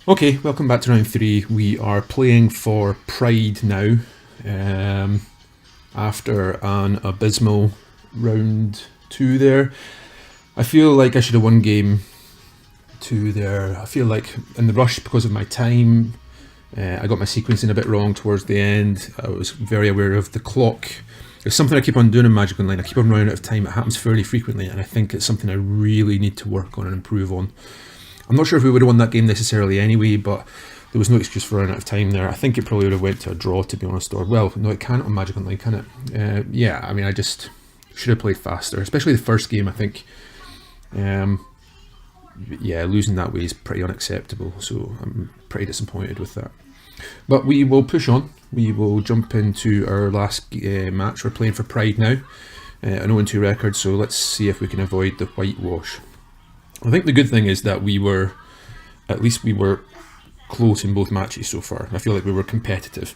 Okay, welcome back to round 3. We are playing for Pride now. After an abysmal round 2 there. I feel like I should have won game 2 there. I feel like in the rush, because of my time, I got my sequencing a bit wrong towards the end. I was very aware of the clock. It's something I keep on doing in Magic Online. I keep on running out of time. It happens fairly frequently, and I think it's something I really need to work on and improve on. I'm not sure if we would have won that game necessarily anyway, but there was no excuse for running out of time there. I think it probably would have went to a draw, to be honest. Or, well, no, it can't on Magic Online, can it? Yeah, I mean, I just should have played faster, especially the first game, I think. Yeah, losing that way is pretty unacceptable, so I'm pretty disappointed with that. But we will push on. We will jump into our last match. We're playing for Pride now. An 0-2 record, so let's see if we can avoid the whitewash. I think the good thing is that at least we were close in both matches so far. I feel like we were competitive.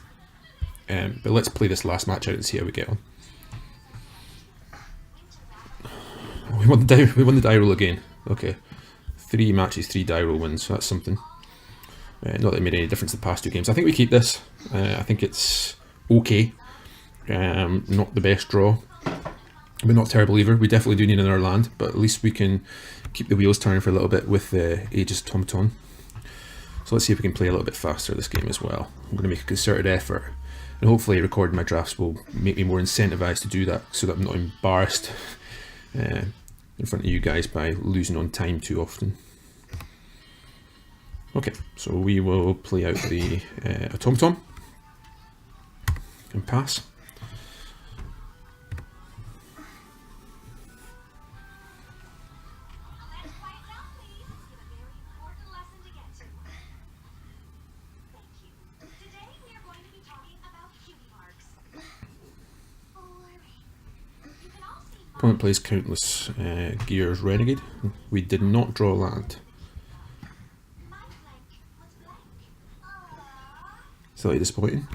But let's play this last match out and see how we get on. We won the die roll again. Okay. 3 matches, 3 die roll wins. So that's something. Not that it made any difference the past 2 games. I think we keep this. I think it's okay. Not the best draw, but not terrible either. We definitely do need another land, but at least we can keep the wheels turning for a little bit with Aegis Automaton. So let's see if we can play a little bit faster this game as well. I'm going to make a concerted effort, and hopefully recording my drafts will make me more incentivized to do that, so that I'm not embarrassed in front of you guys by losing on time too often. Okay, so we will play out the Automaton and pass. Opponent plays Countless Gears Renegade. We did not draw land. Slightly disappointing.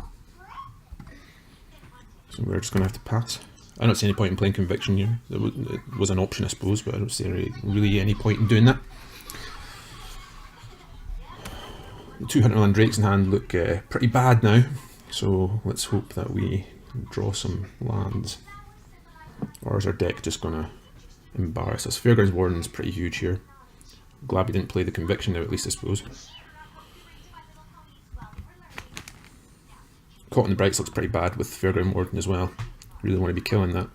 So we're just going to have to pass. I don't see any point in playing Conviction here. It was an option, I suppose, but I don't see really any point in doing that. The 2 Hunterland Drakes in hand look pretty bad now, so let's hope that we draw some lands. Or is our deck just going to embarrass us? Fairgrounds Warden's pretty huge here. Glad we didn't play the Conviction there, at least, I suppose. Caught in the Brights looks pretty bad with Fairground Warden as well. Really want to be killing that.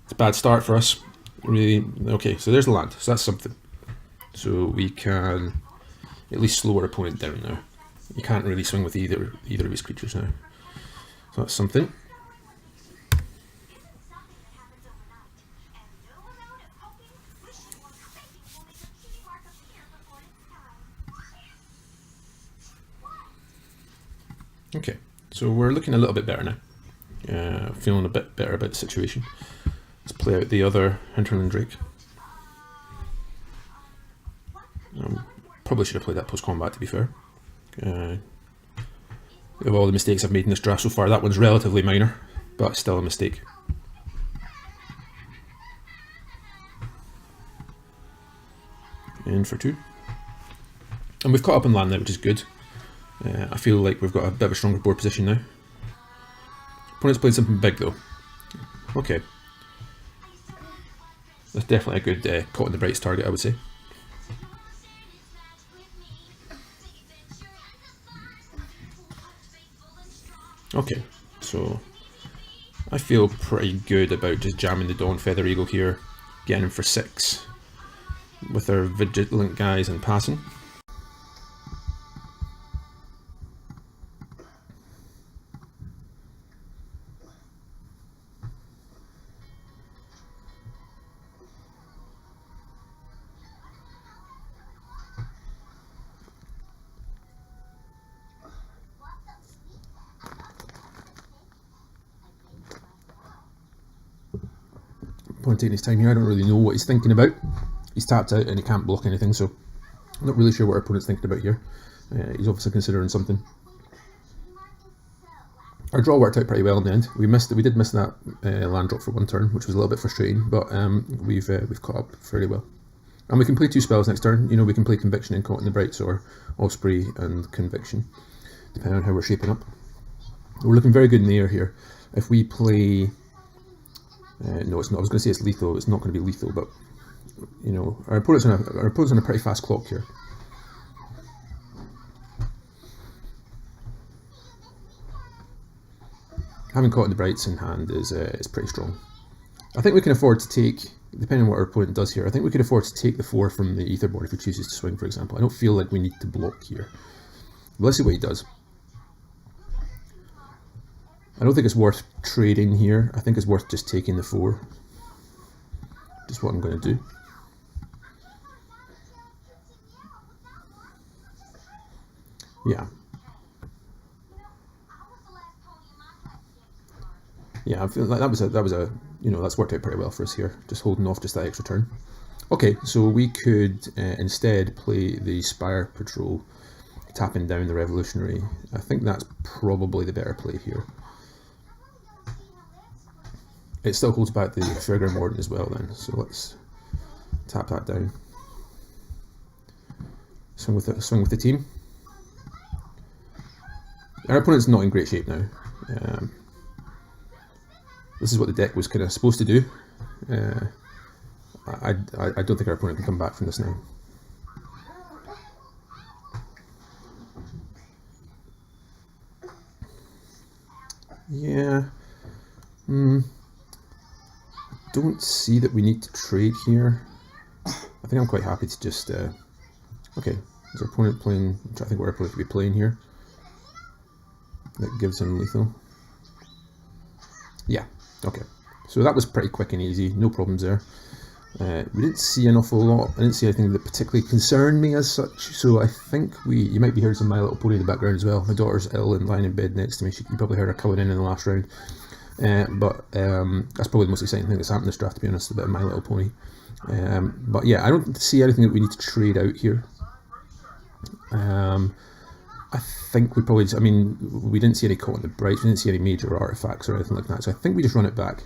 It's a bad start for us. Really. Okay, so there's the land. So that's something. So we can at least slow our opponent down now. You can't really swing with either of these creatures now. So that's something. Okay, so we're looking a little bit better now. Feeling a bit better about the situation. Let's play out the other Hinterland Drake. Probably should have played that post-combat, to be fair. Of all the mistakes I've made in this draft so far, that one's relatively minor, but still a mistake. In for 2. And we've caught up in land now, which is good. I feel like we've got a bit of a stronger board position now. Opponent's playing something big though. Okay. That's definitely a good caught in the brights target, I would say. Okay, so I feel pretty good about just jamming the Dawn Feather Eagle here, getting him for 6 with our Vigilant guys and passing. Opponent taking his time here. I don't really know what he's thinking about. He's tapped out and he can't block anything, so I'm not really sure what our opponent's thinking about here. He's obviously considering something. Our draw worked out pretty well in the end. We did miss that land drop for 1 turn, which was a little bit frustrating, but we've caught up fairly well. And we can play 2 spells next turn. You know, we can play Conviction and Caught in the Brights, or Osprey and Conviction, depending on how we're shaping up. We're looking very good in the air here. If we play... no, it's not. I was going to say it's lethal. It's not going to be lethal, but, you know, our opponent's on a pretty fast clock here. Having Caught in the Brights in hand is pretty strong. I think we can afford to take, depending on what our opponent does here, I think we can afford to take the 4 from the Aether board if he chooses to swing, for example. I don't feel like we need to block here. But let's see what he does. I don't think it's worth trading here. I think it's worth just taking the 4. Just what I'm going to do. Yeah. Yeah, I feel like that was a you know, that's worked out pretty well for us here. Just holding off just that extra turn. Okay, so we could instead play the Spire Patrol, tapping down the Revolutionary. I think that's probably the better play here. It still holds back the Fairground Warden as well then, so let's tap that down. Swing with the team. Our opponent's not in great shape now. This is what the deck was kind of supposed to do. I don't think our opponent can come back from this now. Yeah. Don't see that we need to trade here. I think I'm quite happy to just... okay, is our opponent playing... I'm trying to think what our opponent could be playing here. That gives him lethal. Yeah, okay. So that was pretty quick and easy, no problems there. We didn't see an awful lot. I didn't see anything that particularly concerned me as such. So I think you might be hearing some My Little Pony in the background as well. My daughter's ill and lying in bed next to me. You probably heard her coming in the last round. But that's probably the most exciting thing that's happened this draft, to be honest, a bit of My Little Pony. But yeah, I don't see anything that we need to trade out here. I think we probably just, I mean, we didn't see any Caught in the Brights, we didn't see any major artifacts or anything like that, so I think we just run it back.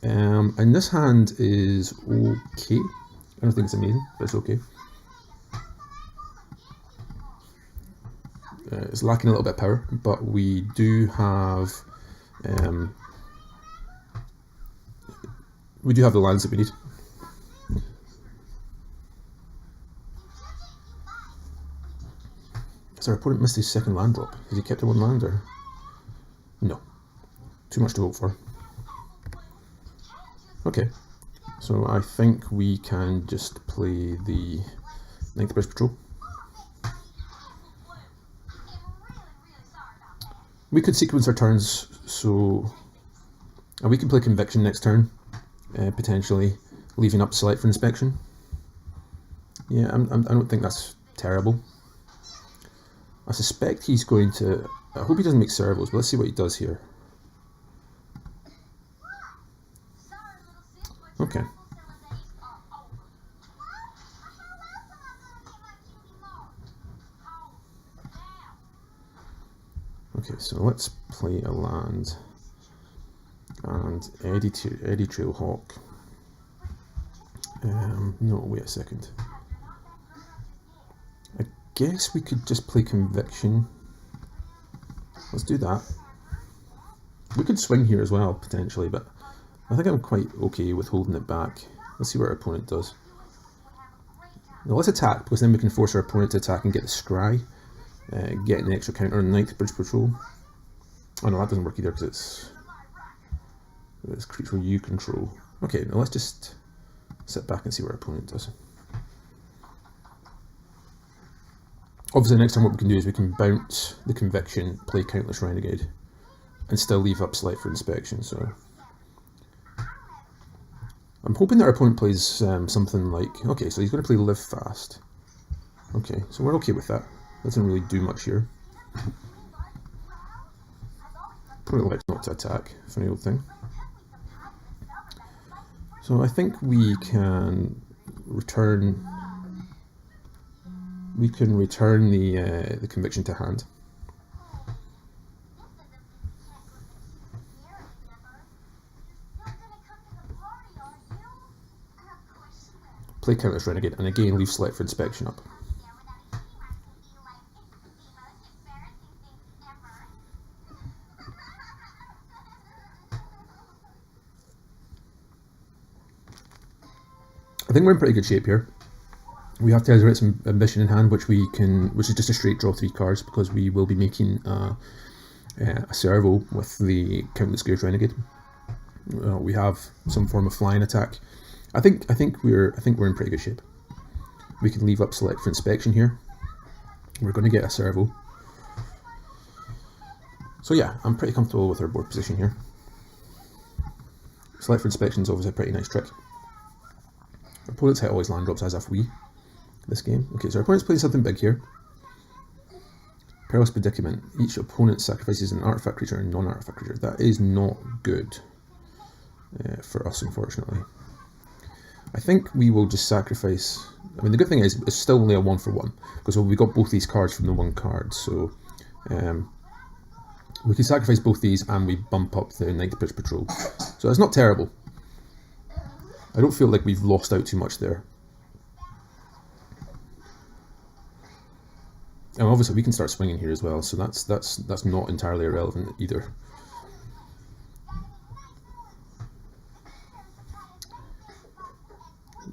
And this hand is okay. I don't think it's amazing, but it's okay. It's lacking a little bit of power, but we do have the lands that we need. Has our opponent missed his second land drop? Has he kept a 1 land or? No. Too much to hope for. Okay. So I think we can just play the 9th Bridge Patrol. We could sequence our turns, so... And we can play Conviction next turn, potentially, leaving up Select for Inspection. Yeah, I don't think that's terrible. I suspect he's going to... I hope he doesn't make servos, but let's see what he does here. Okay. Okay, so let's play a land. And Eddy Trailhawk. No, wait a second. I guess we could just play Conviction. Let's do that. We could swing here as well, potentially, but I think I'm quite okay with holding it back. Let's see what our opponent does. Now let's attack, because then we can force our opponent to attack and get the scry. Get an extra counter on 9th Bridge Patrol. Oh no, that doesn't work either, because it's creature you control. Okay, now let's just sit back and see what our opponent does. Obviously next time what we can do is we can bounce the Conviction, play Countless Renegade, and still leave up Select for Inspection, so... I'm hoping that our opponent plays something like... Okay, so he's going to play Live Fast. Okay, so we're okay with that. Doesn't really do much here. Opponent likes not to attack, funny old thing. So I think we can return... We can return the Conviction to hand. play Countless Renegade, and again leave Select for Inspection up. I think we're in pretty good shape here. We have Tezzeret Ambition in hand, which is just a straight draw 3 cards, because we will be making a servo with the Countless Gears Renegade. We have some form of flying attack. I think we're in pretty good shape. We can leave up Select for Inspection here. We're going to get a servo. So yeah, I'm pretty comfortable with our board position here. Select for Inspection is obviously a pretty nice trick. Our opponents hit all his land drops as if we this game. Okay, so our opponent's playing something big here. Perilous Predicament. Each opponent sacrifices an artifact creature and non-artifact creature. That is not good for us, unfortunately. I think we will just sacrifice. I mean, the good thing is it's still only a 1-for-1, because we got both these cards from the one card, so we can sacrifice both these and we bump up the Night Bridge Patrol. So it's not terrible. I don't feel like we've lost out too much there. And obviously we can start swinging here as well, so that's not entirely irrelevant either.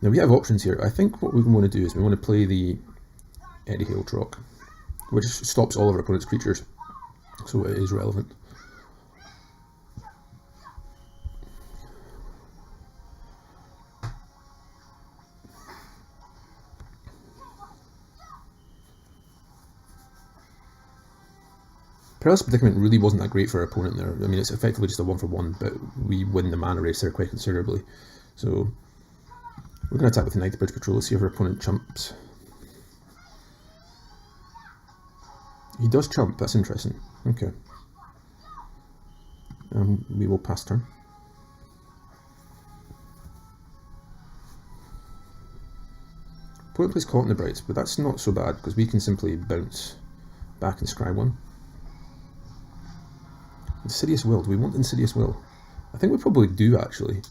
Now we have options here. I think what we want to do is we want to play the Eddie Hailtrock, which stops all of our opponent's creatures, so it is relevant. Perilous Predicament really wasn't that great for our opponent there. I mean, it's effectively just a 1-for-1, but we win the mana race there quite considerably. So we're going to attack with the Night Bridge Patrol. Let's see if our opponent chumps. He does chump, that's interesting. Okay. We will pass turn. Opponent plays Caught in the Brights, but that's not so bad, because we can simply bounce back and scry one. Insidious Will. Do we want Insidious Will? I think we probably do, actually.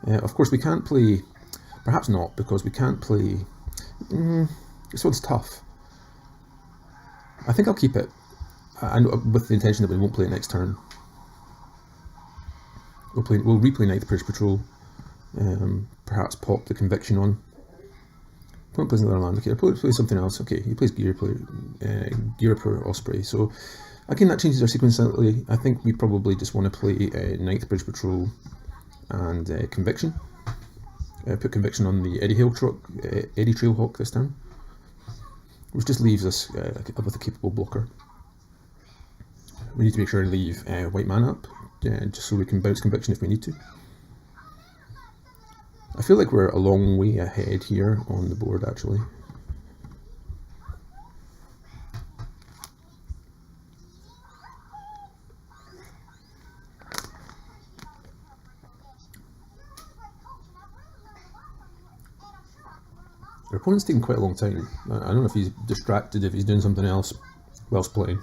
Of course, we can't play... Perhaps not, because we can't play... this one's tough. I think I'll keep it, with the intention that we won't play it next turn. We'll replay Night Bridge Patrol. Perhaps pop the Conviction on. Opponent plays another land. Okay, opponent plays something else. Okay, he plays Gearper Osprey. So again, that changes our sequence slightly. I think we probably just want to play Night Bridge Patrol and Conviction. Put Conviction on the Eddie Trailhawk this time, which just leaves us with a capable blocker. We need to make sure to leave white mana up, just so we can bounce Conviction if we need to. I feel like we're a long way ahead here on the board, actually. Our opponent's taking quite a long time. I don't know if he's distracted, if he's doing something else whilst playing.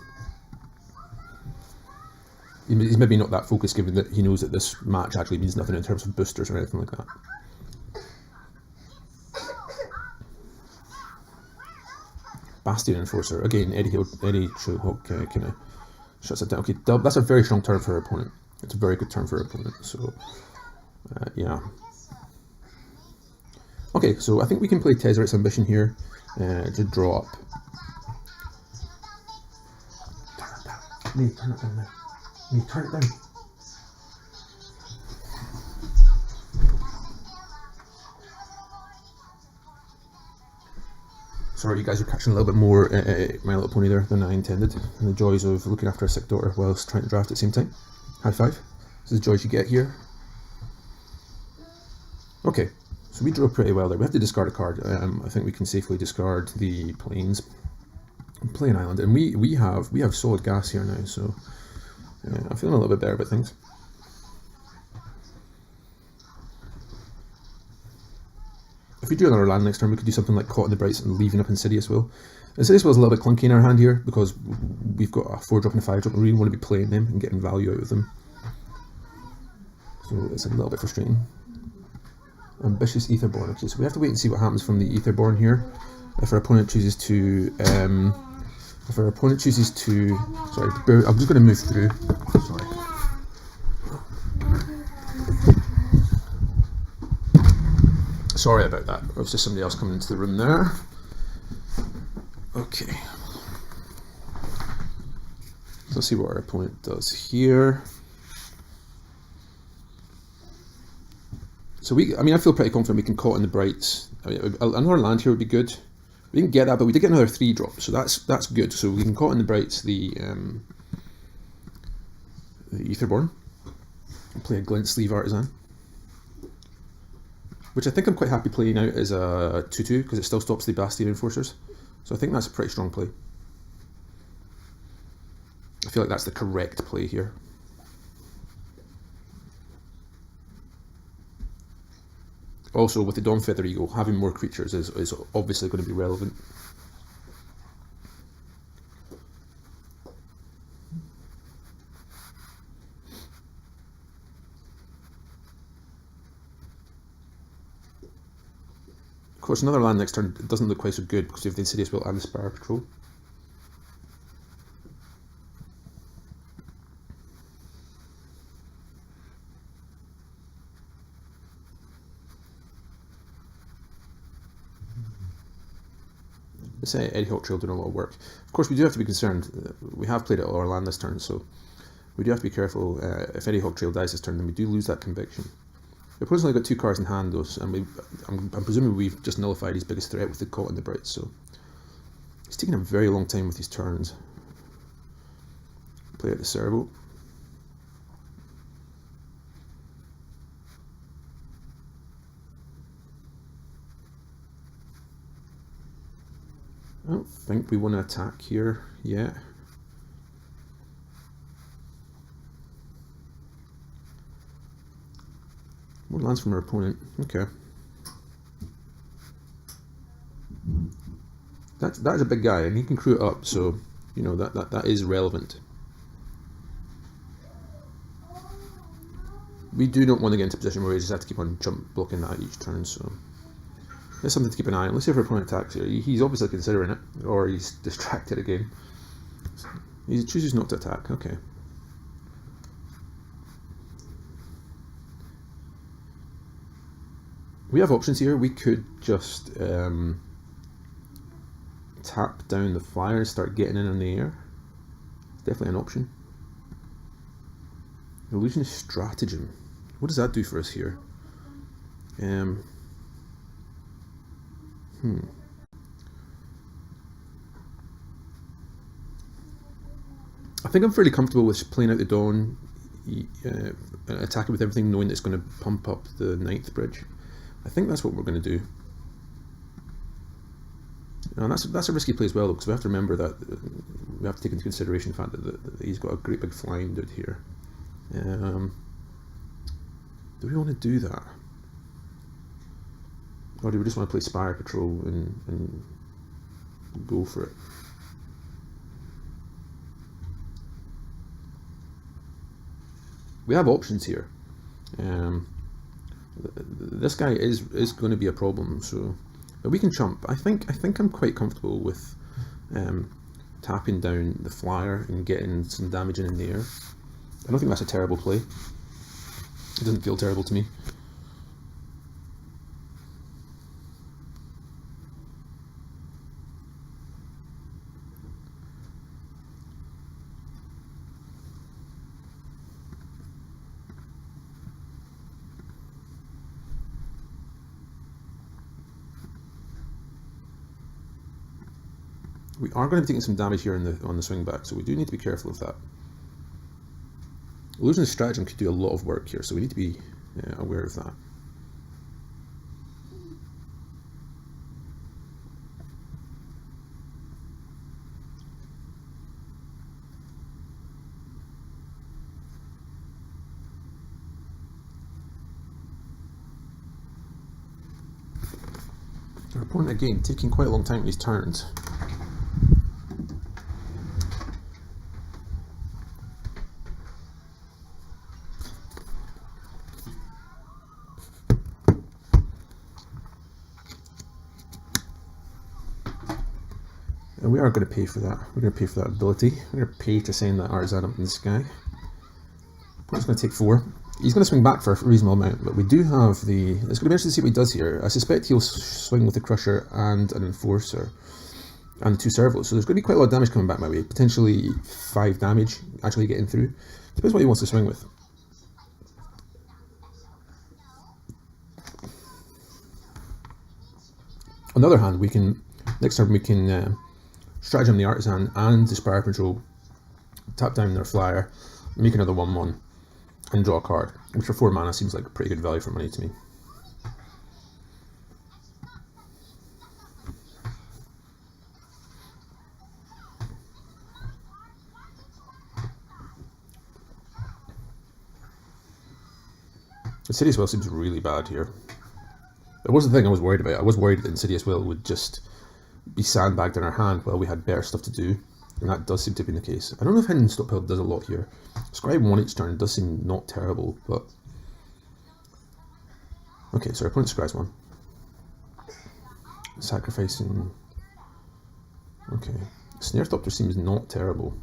He's maybe not that focused, given that he knows that this match actually means nothing in terms of boosters or anything like that. Bastion Enforcer. Again, Eddie Trailhawk kind of shuts it down. Okay, that's a very strong turn for our opponent. It's a very good turn for our opponent, so yeah. Okay, so I think we can play Tezzeret's Ambition here to draw up. Turn it down now. Turn it down. Sorry, you guys are catching a little bit more My Little Pony there than I intended, and the joys of looking after a sick daughter whilst trying to draft at the same time. High five. This is the joys you get here. Okay, so we drew pretty well there. We have to discard a card. I think we can safely discard the Plains, play an island, and we have solid gas here now, so I'm feeling a little bit better about things. If we drew another land next turn, we could do something like Caught in the Brights and leaving up Insidious Will. Insidious Will is a little bit clunky in our hand here, because we've got a 4-drop and a 5-drop, and we really want to be playing them and getting value out of them. So it's a little bit frustrating. Ambitious Aetherborn. Okay, so we have to wait and see what happens from the Aetherborn here. If our opponent chooses to, sorry, I'm just going to move through. Sorry. Sorry about that. It was just somebody else coming into the room there. Okay. So let's see what our opponent does here. So I feel pretty confident we can caught in the brights. Another land here would be good. We didn't get that, but we did get another 3-drop, so that's good. So we can caught in the brights the Aetherborn and play a Glint Sleeve Artisan, which I think I'm quite happy playing out as a 2/2 because it still stops the Bastion Enforcers. So I think that's a pretty strong play. I feel like that's the correct play here. Also, with the Dawn Feather Eagle, having more creatures is obviously going to be relevant. Of course, another land next turn doesn't look quite so good because you have the Insidious Will and the Spire Patrol. This Eddie Hawk Trail doing a lot of work. Of course, we do have to be concerned. We have played it all our land this turn, so we do have to be careful. If Eddie Hawk Trail dies this turn, then we do lose that conviction. The opponent's only got 2 cards in hand, though, and I'm presuming we've just nullified his biggest threat with the Caught in the Bright, so he's taking a very long time with these turns. Play out the Servo. I don't think we want to attack here yet. More lands from our opponent. Okay. That is a big guy, and he can crew it up, so you know that is relevant. We do not want to get into a position where we just have to keep on jump blocking that each turn, so there's something to keep an eye on. Let's see if our opponent attacks here. He's obviously considering it, or he's distracted again. He chooses not to attack. Okay. We have options here. We could just tap down the flyer and start getting in on the air. Definitely an option. Illusionist Stratagem. What does that do for us here? I think I'm fairly comfortable with playing out the Dawn, attacking with everything, knowing that it's going to pump up the 9th bridge. I think that's what we're going to do. And that's a risky play as well, because we have to remember that we have to take into consideration the fact that he's got a great big flying dude here. Do we want to do that? Or do we just want to play Spire Patrol and go for it? We have options here. This guy is going to be a problem, so but we can chump. I think I'm quite comfortable with tapping down the flyer and getting some damage in the air. I don't think that's a terrible play. It doesn't feel terrible to me. We are going to be taking some damage here on the swing back, so we do need to be careful of that. Illusionist Stratagem could do a lot of work here, so we need to be aware of that. Our opponent again taking quite a long time with these turns. And we are going to pay for that. We're going to pay for that ability. We're going to pay to send that artisan up in the sky. Opponent's going to take 4. He's going to swing back for a reasonable amount, but we do have the... It's going to be interesting to see what he does here. I suspect he'll swing with the Crusher and an Enforcer and the 2 servos. So there's going to be quite a lot of damage coming back my way. Potentially 5 damage actually getting through. Depends what he wants to swing with. On the other hand, we can... Next turn we can stratagem the Artisan and the Spire Patrol, tap down their flyer, make another 1/1, and draw a card, which for 4 mana seems like a pretty good value for money to me. Insidious Will seems really bad here. That was the thing I was worried about. I was worried that Insidious Will would just be sandbagged in our hand while we had better stuff to do, and that does seem to be the case. I don't know if Hidden Stockpile does a lot here. Scribe 1 each turn does seem not terrible, but... Okay, so our opponent scribes 1. Sacrificing... Okay. Snare Thopter seems not terrible.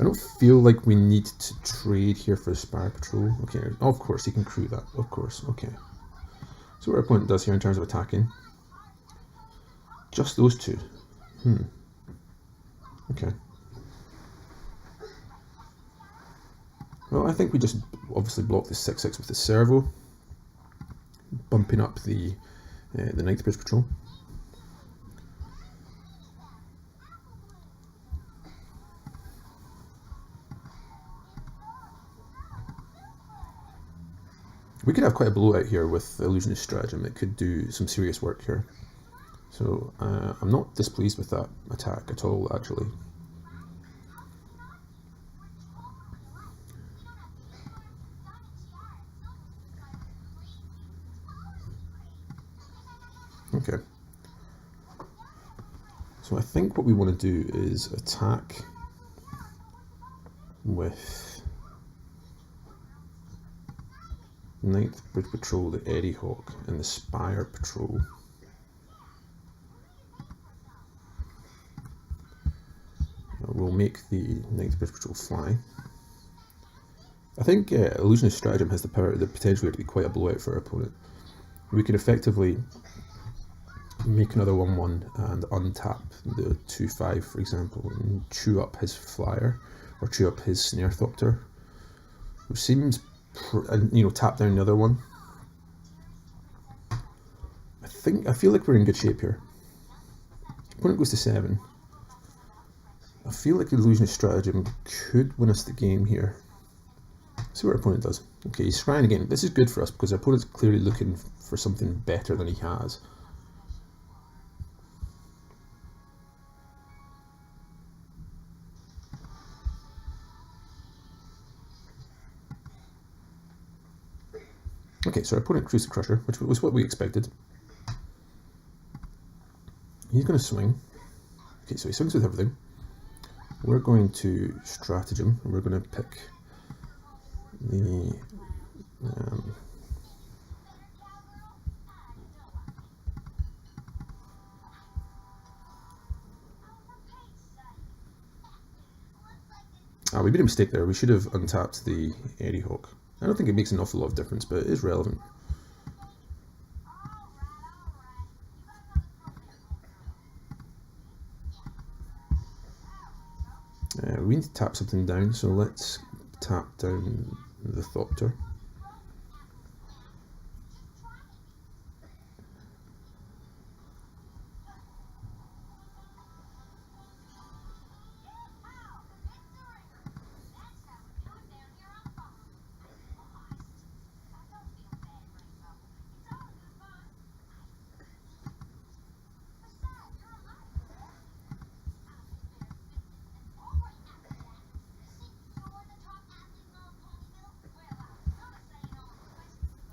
I don't feel like we need to trade here for a Spire Patrol. Okay, oh, of course, he can crew that. Of course, okay. So what our opponent does here in terms of attacking. Just those 2. Okay. Well, I think we just obviously block the 6/6 with the servo, bumping up the Ninth Bridge Patrol. We could have quite a blowout here with Illusionist Stratagem. It could do some serious work here. So I'm not displeased with that attack at all, actually. Okay. So I think what we want to do is attack with Ninth Bridge Patrol, the Eddy Hawk, and the Spire Patrol. We'll make the Ninth Bridge Patrol fly. I think Illusionist Stratagem has the potential here to be quite a blowout for our opponent. We could effectively make another 1/1 and untap the 2/5, for example, and chew up his flyer, or chew up his Snare Thopter, which seems, and tap down the other one. I feel like we're in good shape here. Opponent goes to 7. I feel like Illusionist Stratagem could win us the game here. See what our opponent does. Okay, he's scrying again. This is good for us because our opponent's clearly looking for something better than he has. Okay, so our opponent crews the Crusher, which was what we expected. He's going to swing. Okay, so he swings with everything. We're going to stratagem, and we're going to pick the we made a mistake there. We should have untapped the Eddy Hawk. I don't think it makes an awful lot of difference, but it is relevant. We need to tap something down, so let's tap down the Thopter.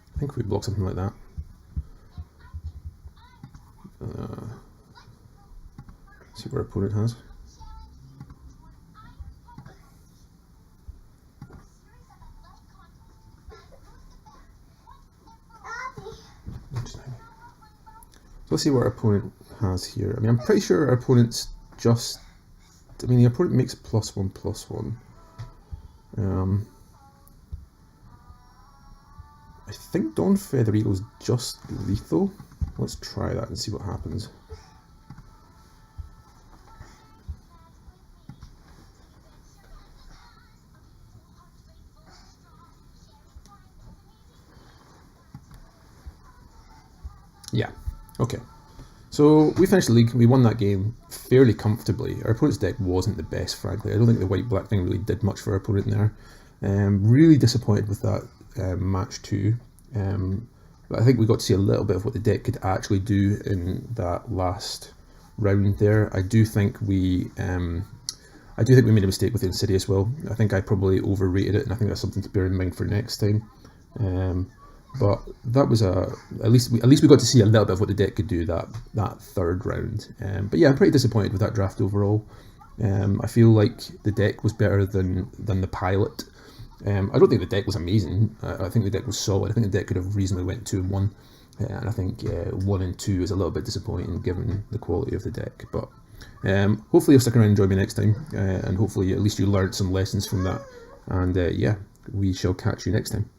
I think we block something like that. See what our opponent has. So let's see what our opponent has here. I mean, I'm pretty sure our opponent's just... I mean, the opponent makes +1/+1. I think Dawn Feather Eagle's just lethal. Let's try that and see what happens. Yeah, okay. So we finished the league, we won that game fairly comfortably. Our opponent's deck wasn't the best, frankly. I don't think the white-black thing really did much for our opponent there. Really disappointed with that match 2. But I think we got to see a little bit of what the deck could actually do in that last round there. I do think we made a mistake with the Insidious Will. I think I probably overrated it, and I think that's something to bear in mind for next time. But that was at least we got to see a little bit of what the deck could do that third round. But yeah, I'm pretty disappointed with that draft overall. I feel like the deck was better than the pilot. I don't think the deck was amazing. I think the deck was solid. I think the deck could have reasonably went 2-1, and I think 1 and 2 is a little bit disappointing given the quality of the deck. But hopefully you'll stick around and join me next time, and hopefully at least you learned some lessons from that. And yeah, we shall catch you next time.